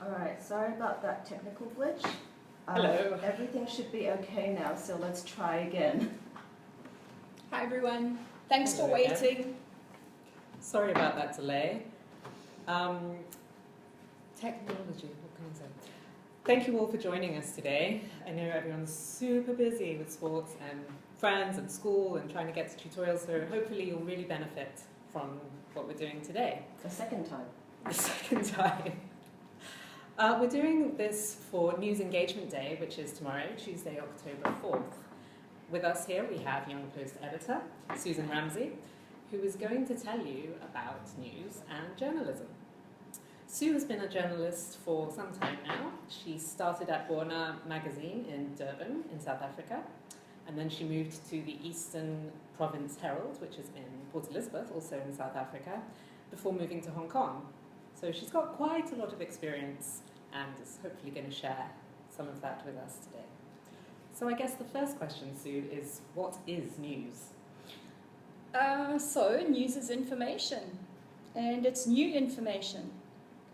All right, sorry about that technical glitch. Hello. Everything should be okay now, so let's try again. Hi everyone, thanks Hello for again. waiting. Sorry about that delay. Technology, what can I say? Thank you all for joining us today. I know everyone's super busy with sports and friends and school and trying to get to tutorials, so hopefully you'll really benefit from what we're doing today. The second time. The second time. We're doing this for News Engagement Day, which is tomorrow, Tuesday, October 4th. With us here we have Young Post editor, Susan Ramsay, who is going to tell you about news and journalism. Sue has been a journalist for some time now. She started at Warner magazine in Durban, in South Africa, and then she moved to the Eastern Province Herald, which is in Port Elizabeth, also in South Africa, before moving to Hong Kong. So she's got quite a lot of experience and is hopefully going to share some of that with us today. So I guess the first question, Sue, is what is news? So news is information, and it's new information.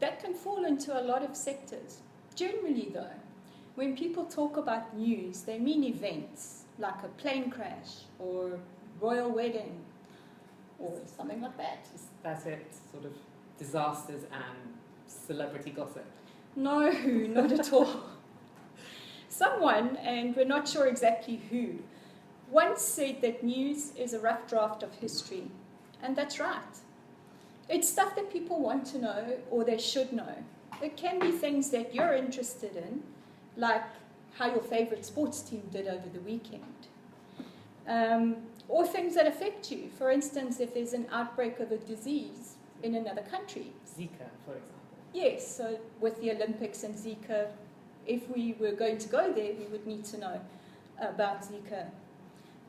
That can fall into a lot of sectors. Generally though, when people talk about news, they mean events, like a plane crash or royal wedding or something like that. That's it, sort of disasters and celebrity gossip. No, not at all. Someone, and we're not sure exactly who, once said that news is a rough draft of history, and that's right. It's stuff that people want to know or they should know. It can be things that you're interested in, like how your favorite sports team did over the weekend, or things that affect you. For instance, if there's an outbreak of a disease in another country. Zika, for example. Yes, so with the Olympics and Zika, if we were going to go there, we would need to know about Zika.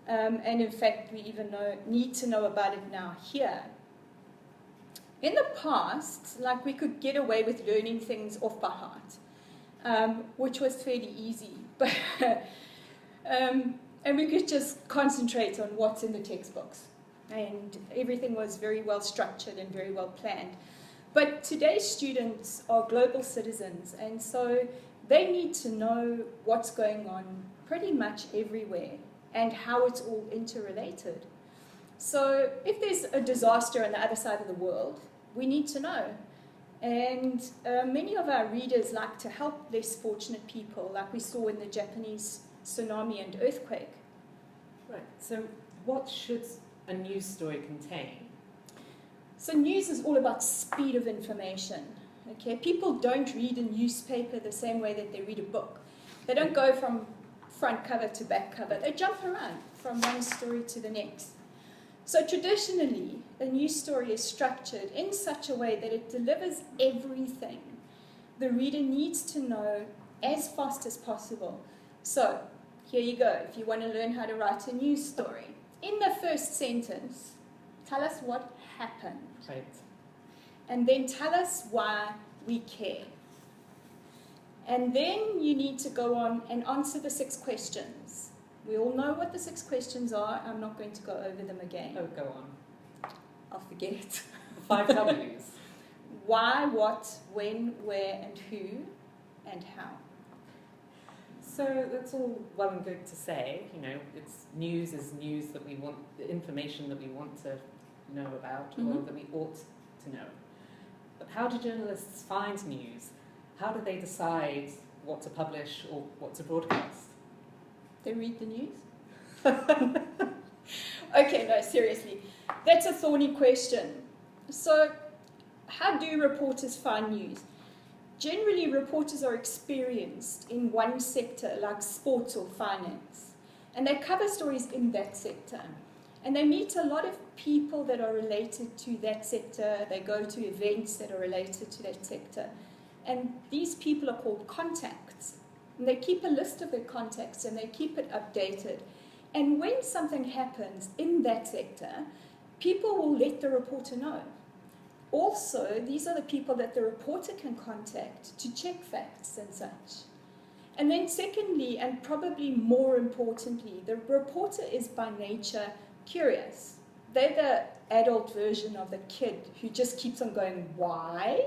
And in fact, we even need to know about it now here. In the past, like, we could get away with learning things off by heart, which was fairly easy. But and we could just concentrate on what's in the textbooks. And everything was very well structured and very well planned. But today's students are global citizens, and so they need to know what's going on pretty much everywhere and how it's all interrelated. So if there's a disaster on the other side of the world, we need to know. And many of our readers like to help less fortunate people, like we saw in the Japanese tsunami and earthquake. Right, so what should a news story contain? So news is all about speed of information. Okay, people don't read a newspaper the same way that they read a book. They don't go from front cover to back cover. They jump around from one story to the next. So traditionally, a news story is structured in such a way that it delivers everything the reader needs to know as fast as possible. So here you go, if you want to learn how to write a news story. In the first sentence, tell us what happened. Right. And then tell us why we care. And then you need to go on and answer the 6 questions. We all know what the 6 questions are. I'm not going to go over them again. Oh, go on. I'll forget. 5 W's. Why, what, when, where, and who, and how. So that's all well and good to say. You know, it's news is news that we want, the information that we want to know about or that we ought to know. But how do journalists find news? How do they decide what to publish or what to broadcast? They read the news? Okay, no, seriously. That's a thorny question. So, how do reporters find news? Generally, reporters are experienced in one sector, like sports or finance, and they cover stories in that sector. And they meet a lot of people that are related to that sector. They go to events that are related to that sector. And these people are called contacts. And they keep a list of their contacts and they keep it updated. And when something happens in that sector, people will let the reporter know. Also, these are the people that the reporter can contact to check facts and such. And then secondly, and probably more importantly, the reporter is by nature curious. They're the adult version of the kid who just keeps on going, why?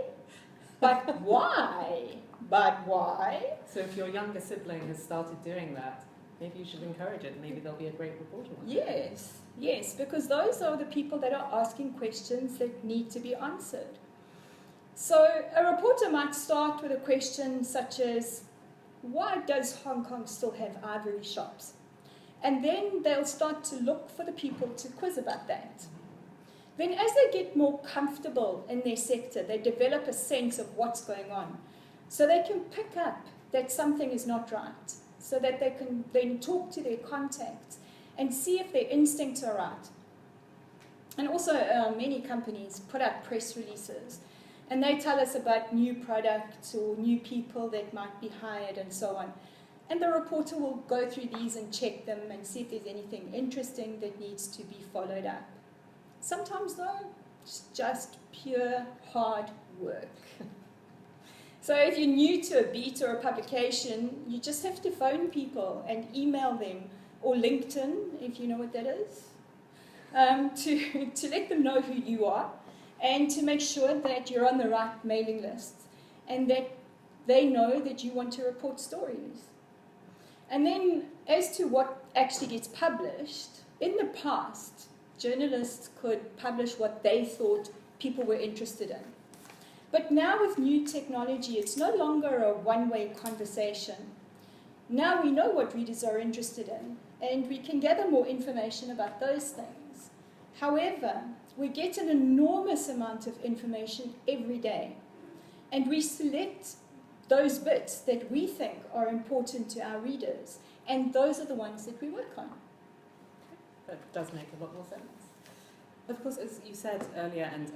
But why? But why? So if your younger sibling has started doing that, maybe you should encourage it. Maybe they'll be a great reporter one day. Yes, because those are the people that are asking questions that need to be answered. So a reporter might start with a question such as, why does Hong Kong still have ivory shops? And then they'll start to look for the people to quiz about that. Then as they get more comfortable in their sector, they develop a sense of what's going on. So they can pick up that something is not right, so that they can then talk to their contacts and see if their instincts are right. And also many companies put out press releases, and they tell us about new products or new people that might be hired and so on. And the reporter will go through these and check them and see if there's anything interesting that needs to be followed up. Sometimes, though, it's just pure hard work. So if you're new to a beat or a publication, you just have to phone people and email them, or LinkedIn, if you know what that is, to let them know who you are and to make sure that you're on the right mailing list and that they know that you want to report stories. And then as to what actually gets published, in the past, journalists could publish what they thought people were interested in. But now with new technology, it's no longer a one-way conversation. Now we know what readers are interested in, and we can gather more information about those things. However, we get an enormous amount of information every day, and we select those bits that we think are important to our readers, and those are the ones that we work on. That does make a lot more sense. Of course, as you said earlier, and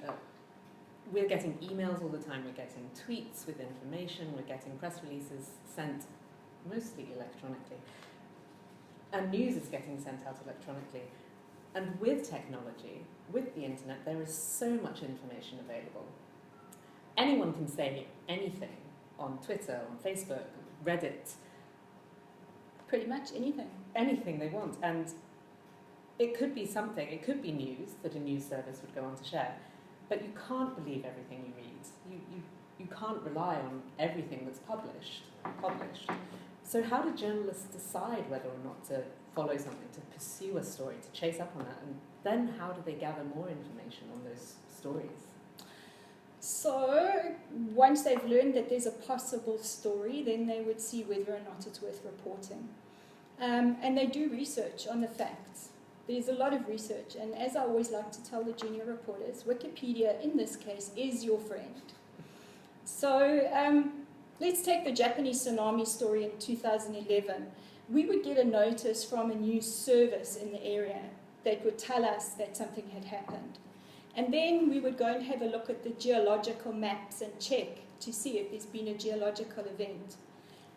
we're getting emails all the time, we're getting tweets with information, we're getting press releases sent mostly electronically. And news is getting sent out electronically. And with technology, with the internet, there is so much information available. Anyone can say anything on Twitter, on Facebook, Reddit. Pretty much anything. Anything they want. And it could be something, it could be news that a news service would go on to share. But you can't believe everything you read. You can't rely on everything that's published. So how do journalists decide whether or not to follow something, to pursue a story, to chase up on that? And then how do they gather more information on those stories? So once they've learned that there's a possible story, then they would see whether or not it's worth reporting. And they do research on the facts. There's a lot of research, and as I always like to tell the junior reporters, Wikipedia, in this case, is your friend. So let's take the Japanese tsunami story in 2011. We would get a notice from a news service in the area that would tell us that something had happened. And then we would go and have a look at the geological maps and check to see if there's been a geological event.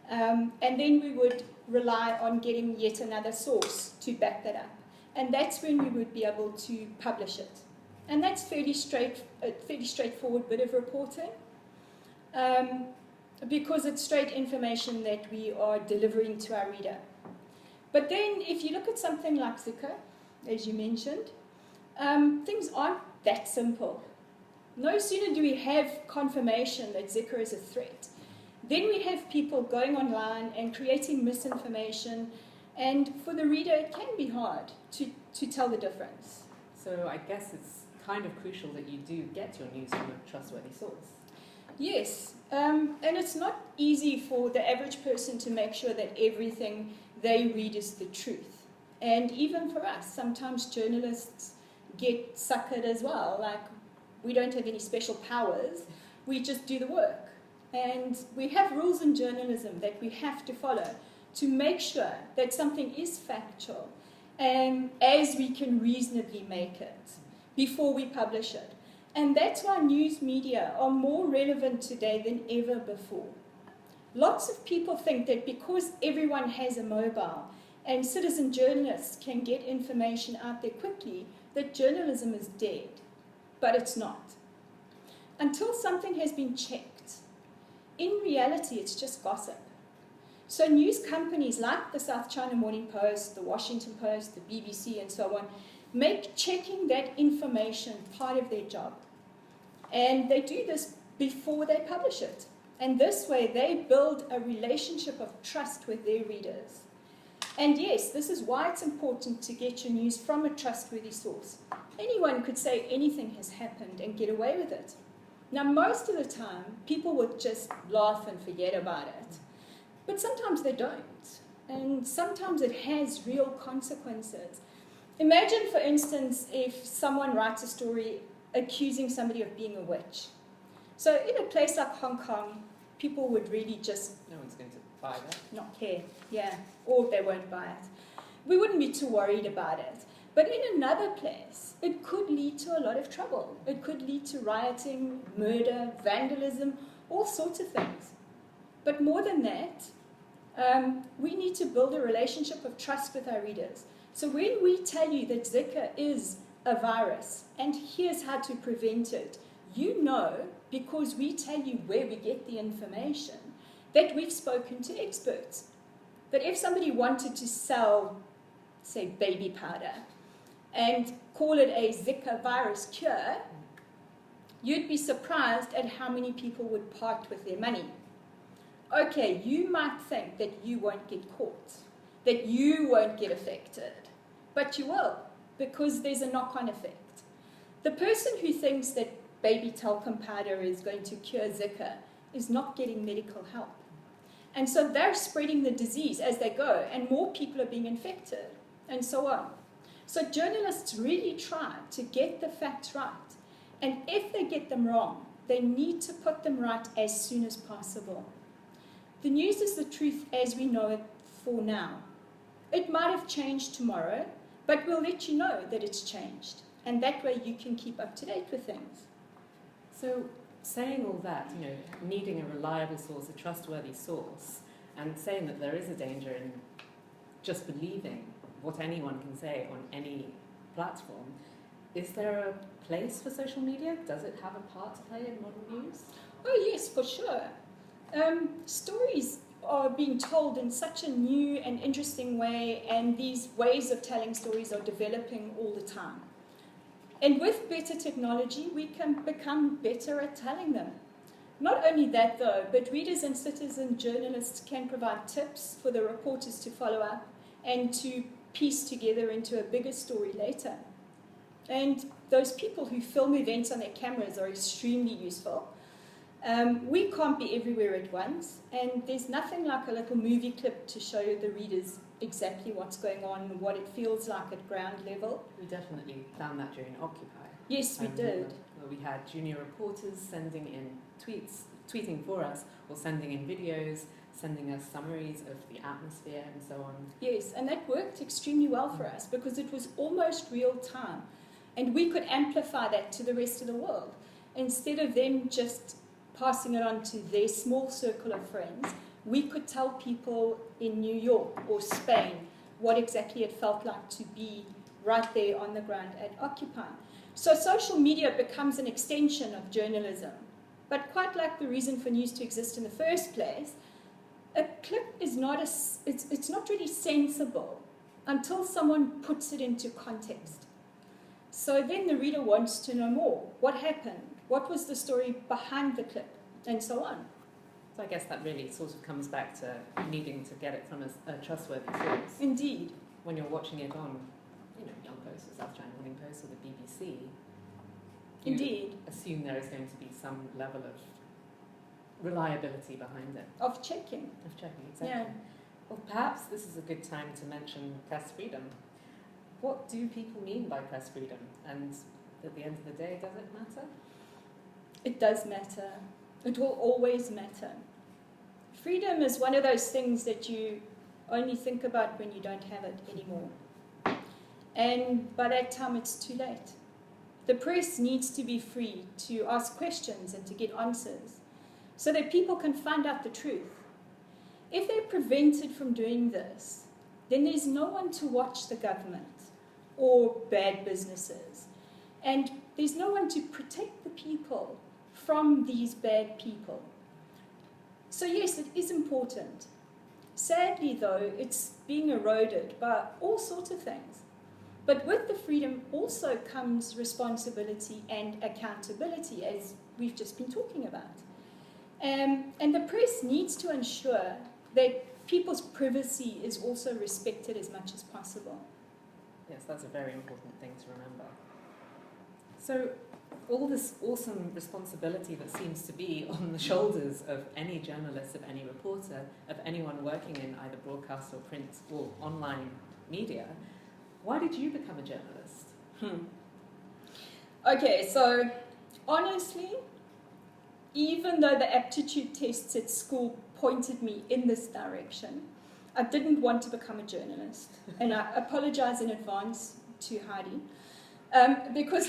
And then we would rely on getting yet another source to back that up. And that's when we would be able to publish it. And that's a fairly straightforward bit of reporting, because it's straight information that we are delivering to our reader. But then if you look at something like Zika, as you mentioned, things aren't that simple. No sooner do we have confirmation that Zika is a threat, then we have people going online and creating misinformation. And for the reader, it can be hard to tell the difference. So I guess it's kind of crucial that you do get your news from a trustworthy source. Yes, and it's not easy for the average person to make sure that everything they read is the truth. And even for us, sometimes journalists get suckered as well. Like, we don't have any special powers, we just do the work. And we have rules in journalism that we have to follow to make sure that something is factual as we can reasonably make it before we publish it. And that's why news media are more relevant today than ever before. Lots of people think that because everyone has a mobile and citizen journalists can get information out there quickly, that journalism is dead. But it's not. Until something has been checked. In reality, it's just gossip. So news companies like the South China Morning Post, the Washington Post, the BBC, and so on, make checking that information part of their job. And they do this before they publish it. And this way they build a relationship of trust with their readers. And yes, this is why it's important to get your news from a trustworthy source. Anyone could say anything has happened and get away with it. Now, most of the time, people would just laugh and forget about it. But sometimes they don't. And sometimes it has real consequences. Imagine, for instance, if someone writes a story accusing somebody of being a witch. So in a place like Hong Kong, people would really just No one's going to buy that. not care, yeah, or they won't buy it. We wouldn't be too worried about it. But in another place, it could lead to a lot of trouble. It could lead to rioting, murder, vandalism, all sorts of things. But more than that, we need to build a relationship of trust with our readers. So when we tell you that Zika is a virus, and here's how to prevent it, you know, because we tell you where we get the information, that we've spoken to experts. But if somebody wanted to sell, say, baby powder, and call it a Zika virus cure, you'd be surprised at how many people would part with their money. Okay, you might think that you won't get caught, that you won't get affected, but you will, because there's a knock-on effect. The person who thinks that baby talcum powder is going to cure Zika is not getting medical help. And so they're spreading the disease as they go, and more people are being infected, and so on. So journalists really try to get the facts right. And if they get them wrong, they need to put them right as soon as possible. The news is the truth as we know it for now. It might have changed tomorrow, but we'll let you know that it's changed. And that way you can keep up to date with things. So saying all that, you know, needing a reliable source, a trustworthy source, and saying that there is a danger in just believing what anyone can say on any platform, is there a place for social media? Does it have a part to play in modern news? Oh yes, for sure. Stories are being told in such a new and interesting way, and these ways of telling stories are developing all the time. And with better technology, we can become better at telling them. Not only that though, but readers and citizen journalists can provide tips for the reporters to follow up and to piece together into a bigger story later. And those people who film events on their cameras are extremely useful. We can't be everywhere at once, and there's nothing like a little movie clip to show the readers exactly what's going on and what it feels like at ground level. We definitely found that during Occupy. Yes, we did. Where we had junior reporters sending in tweeting for us, or sending in videos, sending us summaries of the atmosphere and so on. Yes, and that worked extremely well for us because it was almost real time. And we could amplify that to the rest of the world. Instead of them just passing it on to their small circle of friends, we could tell people in New York or Spain what exactly it felt like to be right there on the ground at Occupy. So social media becomes an extension of journalism. But quite like the reason for news to exist in the first place, a clip is not it's not really sensible until someone puts it into context. So then the reader wants to know more. What happened? What was the story behind the clip? And so on. So I guess that really sort of comes back to needing to get it from a trustworthy source. Indeed. When you're watching it on, you know, Young Post or South China Morning Post or the BBC, you Indeed. assume there is going to be some level of reliability behind it. Of checking. Of checking, exactly. Yeah. Well, perhaps this is a good time to mention press freedom. What do people mean by press freedom? And at the end of the day, does it matter? It does matter. It will always matter. Freedom is one of those things that you only think about when you don't have it anymore. And by that time, it's too late. The press needs to be free to ask questions and to get answers so that people can find out the truth. If they're prevented from doing this, then there's no one to watch the government or bad businesses. And there's no one to protect the people from these bad people. So yes, it is important. Sadly though, it's being eroded by all sorts of things. But with the freedom also comes responsibility and accountability, as we've just been talking about. And the press needs to ensure that people's privacy is also respected as much as possible. Yes, that's a very important thing to remember. So, all this awesome responsibility that seems to be on the shoulders of any journalist, of any reporter, of anyone working in either broadcast or print or online media, why did you become a journalist? Okay, so honestly, even though the aptitude tests at school pointed me in this direction, I didn't want to become a journalist. And I apologize in advance to Heidi, because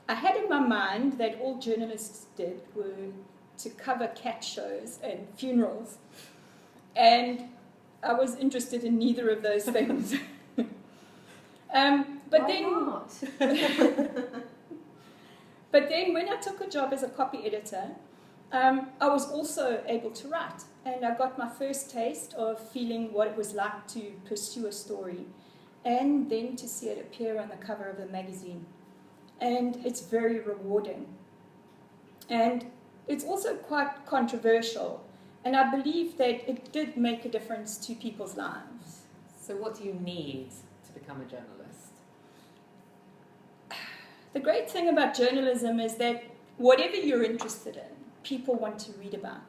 I had in my mind that all journalists did were to cover cat shows and funerals. And I was interested in neither of those things. Why not? But then when I took a job as a copy editor, I was also able to write. And I got my first taste of feeling what it was like to pursue a story and then to see it appear on the cover of the magazine. And it's very rewarding. And it's also quite controversial. And I believe that it did make a difference to people's lives. So what do you need to become a journalist? The great thing about journalism is that whatever you're interested in, people want to read about.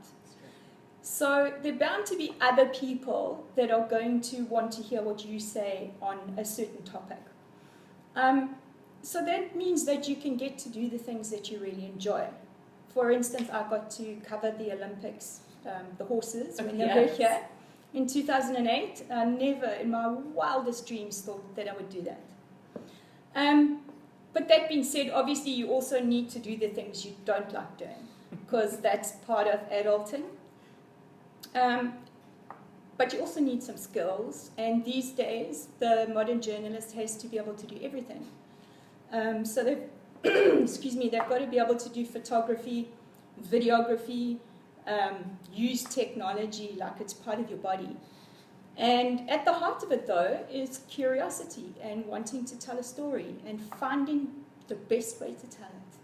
So there are bound to be other people that are going to want to hear what you say on a certain topic. So that means that you can get to do the things that you really enjoy. For instance, I got to cover the Olympics, the horses, when they were here in 2008. I never in my wildest dreams thought that I would do that. But that being said, obviously you also need to do the things you don't like doing, because that's part of adulting. But you also need some skills, and these days the modern journalist has to be able to do everything. So they've, they've got to be able to do photography, videography, use technology like it's part of your body. And at the heart of it, though, is curiosity and wanting to tell a story and finding the best way to tell it.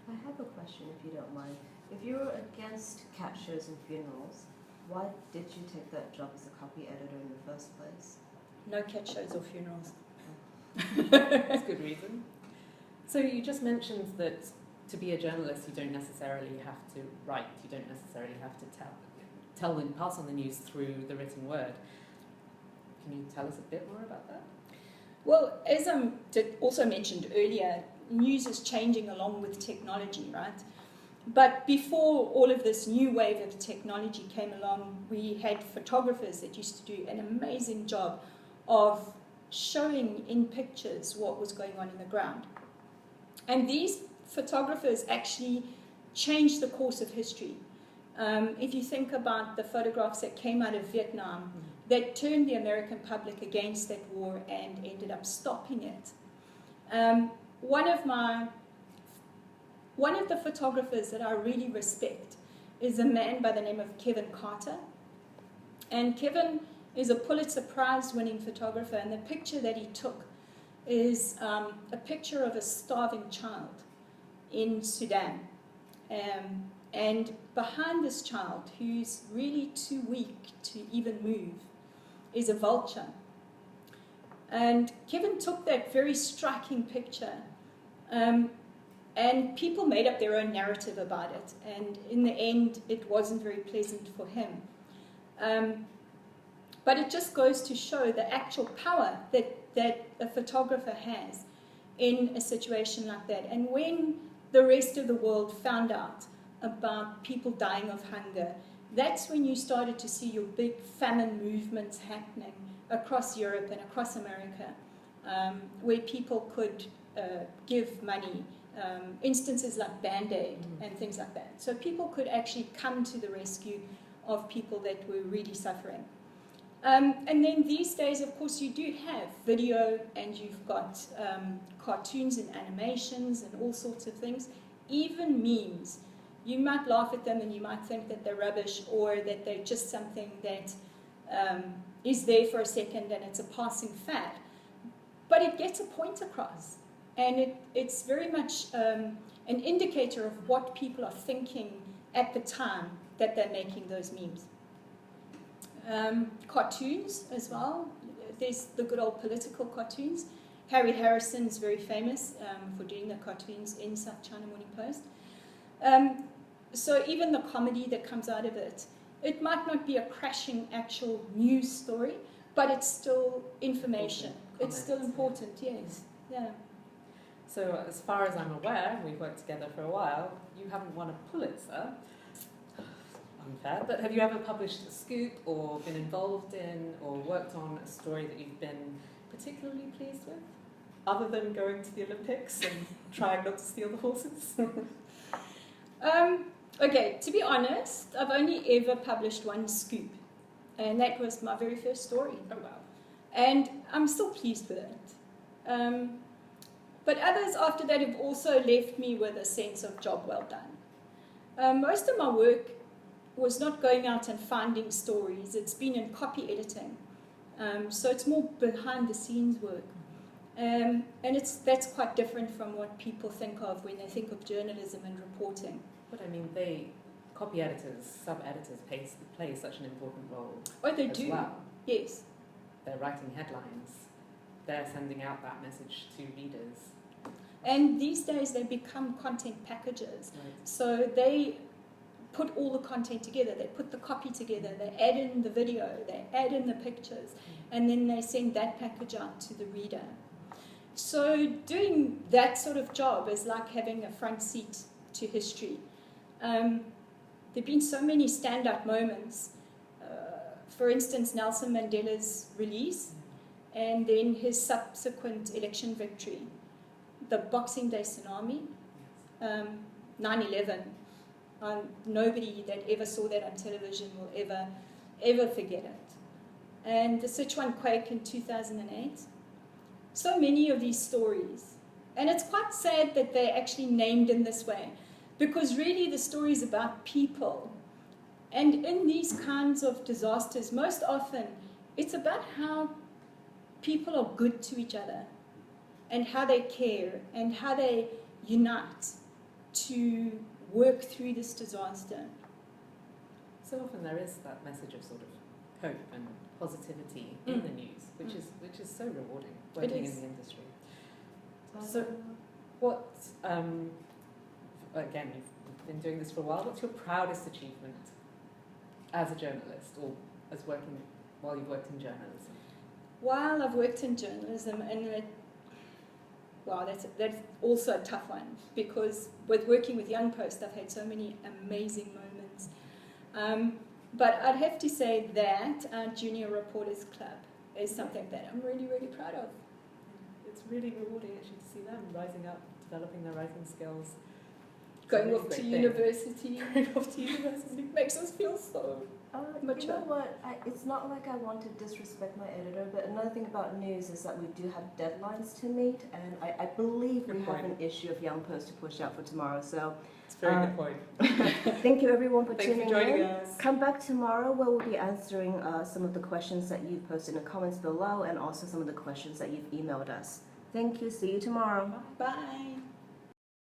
I have a question, if you don't mind. If you're against cat shows and funerals, why did you take that job as a copy editor in the first place? No cat shows or funerals. That's a good reason. So you just mentioned that to be a journalist, you don't necessarily have to write. You don't necessarily have to tell and pass on the news through the written word. Can you tell us a bit more about that? Well, as I also mentioned earlier, news is changing along with technology, right? But before all of this new wave of technology came along, we had photographers that used to do an amazing job of showing in pictures what was going on in the ground. And these photographers actually changed the course of history. If you think about the photographs that came out of Vietnam, that turned the American public against that war and ended up stopping it. One of the photographers that I really respect is a man by the name of Kevin Carter. And Kevin is a Pulitzer Prize-winning photographer, and the picture that he took is a picture of a starving child in Sudan. And behind this child, who's really too weak to even move, is a vulture. And Kevin took that very striking picture, and people made up their own narrative about it. And in the end, it wasn't very pleasant for him. But it just goes to show the actual power that a photographer has in a situation like that. And when the rest of the world found out about people dying of hunger, that's when you started to see your big famine movements happening across Europe and across America, where people could give money, instances like Band-Aid and things like that. So people could actually come to the rescue of people that were really suffering. And then these days, of course, you do have video, and you've got cartoons and animations and all sorts of things, even memes. You might laugh at them and you might think that they're rubbish, or that they're just something that is there for a second and it's a passing fad. but it gets a point across. And it's very much an indicator of what people are thinking at the time that they're making those memes. Cartoons as well. There's the good old political cartoons. Harry Harrison's very famous for doing the cartoons in South China Morning Post. So even the comedy that comes out of it, it might not be a crashing actual news story, but it's still information. It's still important, yes. Yeah. So as far as I'm aware, we've worked together for a while, you haven't won a Pulitzer. Unfair, but have you ever published a scoop or been involved in or worked on a story that you've been particularly pleased with, other than going to the Olympics and trying not to steal the horses? Okay, to be honest, I've only ever published one scoop, and that was my very first story. Oh wow. And I'm still pleased with it. But others after that have also left me with a sense of job well done. Most of my work was not going out and finding stories. It's been in copy editing. So it's more behind the scenes work. And that's quite different from what people think of when they think of journalism and reporting. But I mean, copy editors, sub-editors play such an important role. Oh, they as do. Well. Yes. They're writing headlines. They're sending out that message to readers. And these days they become content packages. Right. So they put all the content together. They put the copy together. They add in the video. They add in the pictures. And then they send that package out to the reader. So doing that sort of job is like having a front seat to history. There have been so many standout moments. For instance, Nelson Mandela's release and then his subsequent election victory. The Boxing Day tsunami, 9/11. Nobody that ever saw that on television will ever forget it. And the Sichuan quake in 2008. So many of these stories. And it's quite sad that they're actually named in this way, because really the story is about people. And in these kinds of disasters, most often, it's about how people are good to each other and how they care and how they unite to work through this disaster. So often there is that message of sort of hope and positivity in the news, which is so rewarding working in the industry. So what, again, you've been doing this for a while, what's your proudest achievement as a journalist or while you've worked in journalism? While I've worked in journalism, and that's also a tough one, because with working with Young Post, I've had so many amazing moments. But I'd have to say that our Junior Reporters Club is something that I'm really, really proud of. It's really rewarding actually to see them rising up, developing their writing skills. Going off to university. Going off to university Makes us feel so mature. You know what? It's not like I want to disrespect my editor, but another thing about news is that we do have deadlines to meet, and I believe we have an issue of Young Post to push out for tomorrow. So it's a very good point. Thank you everyone for Thanks tuning for joining in. us. Come back tomorrow where we'll be answering some of the questions that you've posted in the comments below, and also some of the questions that you've emailed us. Thank you. See you tomorrow. Bye.